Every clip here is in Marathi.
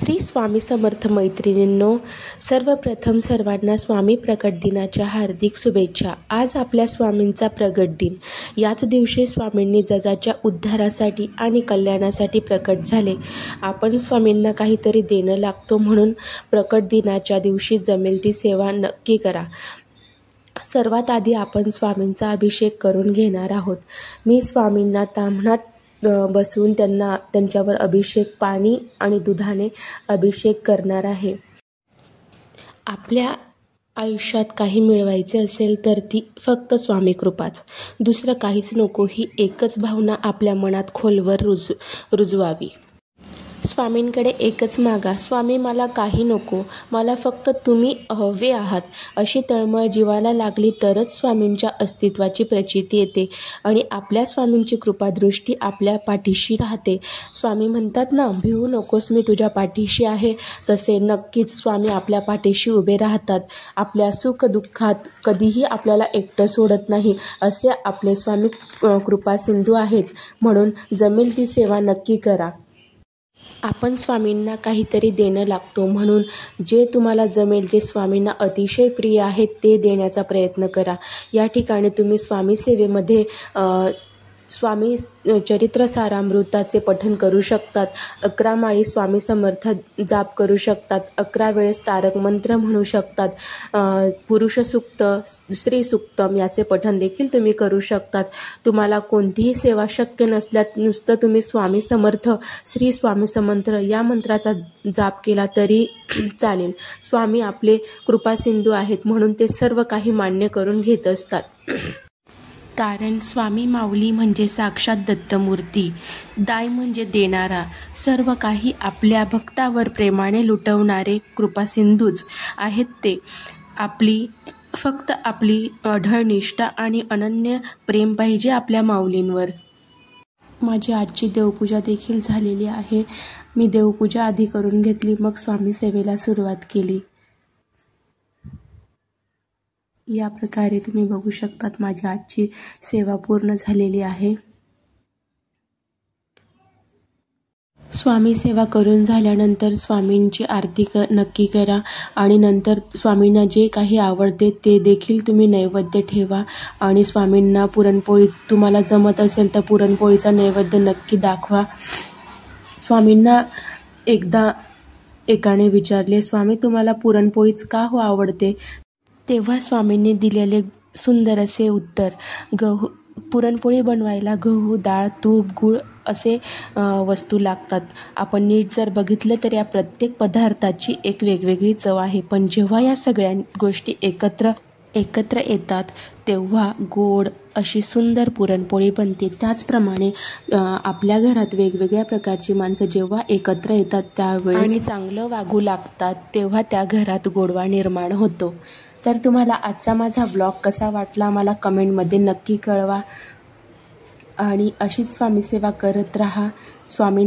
श्री स्वामी समर्थ मैत्रिणींनो, सर्वप्रथम सर्वांना स्वामी प्रकट दिनाच्या हार्दिक शुभेच्छा। आज आपल्या स्वामींचा प्रगट दिन। याच दिवशी स्वामींनी जगाच्या उद्धारासाठी आणि कल्याणासाठी प्रकट झाले। आपण स्वामींना काहीतरी देणं लागतो, म्हणून प्रकट दिनाच्या दिवशी जमेल ती सेवा नक्की करा। सर्वात आधी आपण स्वामींचा अभिषेक करून घेणार आहोत। मी स्वामींना ताम्हणात बसवून त्यांच्यावर अभिषेक पाणी आणि दुधाने अभिषेक करणार आहे। आपल्या आयुष्यात काही मिळवायचे असेल तर ती फक्त स्वामी कृपाच, दुसरं काहीच नको, ही एकच भावना आपल्या मनात खोलवर रुजवावी। स्वामींकडे एकच मागा, स्वामी मला काही नको, मला फक्त तुम्ही हवे आहात, अशी तळमळ जीवाला लागली तरच स्वामींच्या अस्तित्वाची प्रचिती येते आणि आपल्या स्वामींची कृपादृष्टी आपल्या पाठीशी राहते। स्वामी म्हणतात ना, भिवू नकोस, मी तुझ्या पाठीशी आहे, तसे नक्कीच स्वामी आपल्या पाठीशी उभे राहतात। आपल्या सुख दुःखात कधीही आपल्याला एकटं सोडत नाही, असे आपले स्वामी कृपा सिंधू आहेत, म्हणून जमेल ती सेवा नक्की करा। आपण स्वामींना काहीतरी देणं लागतो, म्हणून जे तुम्हाला जमेल, जे स्वामींना अतिशय प्रिय आहे ते देण्याचा प्रयत्न करा। या ठिकाणी तुम्ही स्वामी सेवेमध्ये स्वामी चरित्र सारामृताचे पठण करू शकतात, 11 माळी स्वामी समर्थ जाप करू शकतात, 11 वेळेस तारक मंत्र म्हणू शकतात, पुरुष सूक्त, श्री सूक्तम याचे पठण देखील तुम्ही करू शकतात। तुम्हाला कोणतीही सेवा शक्य नसल्यास नुसतं तुम्ही स्वामी समर्थ, श्री स्वामी समर्थ या मंत्राचा जाप केला तरी चालेल। स्वामी आपले कृपा सिंधू आहेत, म्हणून ते सर्व काही मान्य करून घेत असतात। कारण स्वामी माऊली म्हणजे साक्षात दत्तमूर्ती, दाय म्हणजे देणारा, सर्व काही आपल्या भक्तावर प्रेमाने लुटवणारे कृपासिंधूच आहेत ते। फक्त आपली अढळ निष्ठा आणि अनन्य प्रेम पाहिजे आपल्या माऊलींवर। माझी आजची देवपूजा देखील झालेली आहे। मी देवपूजा आधी करून घेतली, मग स्वामी सेवेला सुरुवात केली। या प्रकारे तुम्ही बघू शकतात माझी आजची सेवा पूर्ण झालेली आहे। स्वामी सेवा करून झाल्यानंतर स्वामींची आरती नक्की करा आणि नंतर स्वामींना जे काही आवडते ते देखील तुम्ही नैवेद्य ठेवा आणि स्वामींना पुरणपोळी, तुम्हाला जमत असेल तर पुरणपोळीचा नैवेद्य नक्की दाखवा। स्वामींना एकदा एकाने विचारले, स्वामी तुम्हाला पुरणपोळीच का हो आवडते? तेव्हा स्वामींनी दिलेले सुंदर असे उत्तर, पुरणपोळी बनवायला गहू, डाळ, तूप, गूळ असे वस्तू लागतात। आपण नीट जर बघितलं तर या प्रत्येक पदार्थाची एक वेगवेगळी चव आहे, पण जेव्हा या सगळ्या गोष्टी एकत्र येतात तेव्हा गोड अशी सुंदर पुरणपोळी बनते। त्याचप्रमाणे आपल्या घरात वेगवेगळ्या प्रकारची माणसं जेव्हा एकत्र येतात त्यावेळेस आणि चांगलं वागू लागतात, तेव्हा त्या घरात गोडवा निर्माण होतो। तर तुम्हाला आजचा माझा ब्लॉग कसा वाटला मला कमेंटमध्ये नक्की कळवा आणि अशीच स्वामी सेवा करत राहा। स्वामी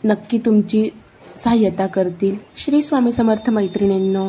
नक्की तुमची सहाय्यता करतील। श्री स्वामी समर्थ मैत्रिणींनो।